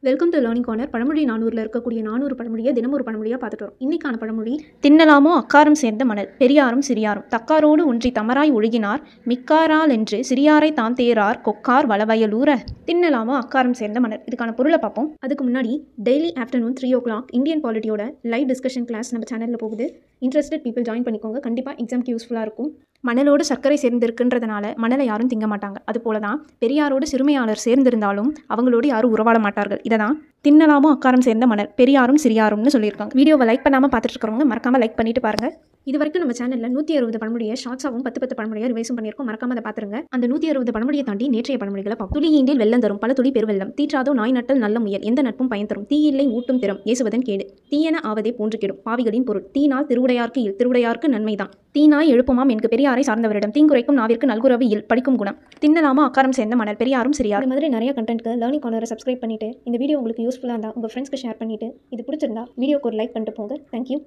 Welcome to learning corner. பழமொழி 400ல் இருக்கக்கூடிய 400 பழமொழியை தினம் ஒரு பழமொழியாக பார்த்துட்டு வரோம். இன்னைக்கான பழமொழி, தின்னலாமோ அக்காரம் சேர்ந்த மணல், பெரியாரும் சிறியாரும் தக்காரோடு ஒன்றி தமராய் ஒழுகினார், மிக்காரால் என்று சிறியாரை தான் தேரார் கொக்கார் வளவயலூர. தின்னலாமோ அக்காரம் சேர்ந்த மணல், இதுக்கான பொருளை பார்ப்போம். அதுக்கு முன்னாடி டெய்லி ஆஃப்டர்நூன் 3 o'clock இந்தியன் பாலிட்டியோட லைவ் டிஸ்கஷன் கிளாஸ் நம்ம சேனலில் போகுது. இன்ட்ரெஸ்டட் பீப்புள் ஜாயின் பண்ணிக்கோங்க. கண்டிப்பாக எக்ஸாம்க்கு யூஸ்ஃபுல்லாக இருக்கும். மணலோடு சர்க்கரை சேர்ந்திருக்குன்றதுனால மணலை யாரும் திங்க மாட்டாங்க. அதுபோல தான் பெரியாரோடு சிறுமையாளர் சேர்ந்திருந்தாலும் அவங்களோடு யாரும் உறவாட மாட்டார்கள். இதை தான் தின்னலாமோ அக்காரம் சேர்ந்த மணல், பெரியாரும் சிறியாரும்னு சொல்லியிருக்காங்க. வீடியோவை லைக் பண்ணாமல் பார்த்துட்டு இருக்கிறவங்க மறக்காமல் லைக் பண்ணிட்டு பாருங்க. இது வரைக்கும் நம்ம சேனலில் 160 பழமொழியை ஷார்ட்ஸாகவும் 10 பழமொழியை ரிவைஸும் பண்ணியிருக்கோம். மறக்காம அதை பார்த்துருங்க. அந்த 160 பழமொழியை தாண்டி நேற்றைய பழமொழிகளை பார்ப்போம். துளி ஈண்டில் வெள்ளம் தரும், பல துளி பெருவெள்ளம், தீற்றாதோ நாய் நட்டல் நல்ல முயல், எந்த நட்பும் பயன் தரும், தீயில்லை ஊட்டும் திறம், ஏசுவதன் கேடு, தீயன ஆவதே போன்று கெடும், பாவிகளின் பொருள், தீனால் திருவுடையார்க்கு இல், திருவுடையார்க்கு நன்மைதான், தீனாய் எழுப்புமாம் எனக்கு பெரியாரை சார்ந்தவரிடம், தீங்குறைக்கும் நாவிற்கு நல்குறவு இல், படிக்கும் குணம். தின்னலாமோ அக்காரம் சேர்ந்த மணல், பெரியாரும் சிறியார். இந்த மாதிரி நிறைய கண்டென்ட்க்கு லேர்னிங் கார்னரை சப்ஸ்கிரைப் பண்ணிட்டு இந்த வீடியோ உங்களுக்கு யூஸ்ஃபுல்லாக இருந்தால் உங்கள் ஃப்ரெண்ட்ஸ்க்கு ஷேர் பண்ணிட்டு, இது பிடிச்சிருந்தா வீடியோக்கு ஒரு லைக் பண்ணிட்டு போங்க. தேங்க்யூ.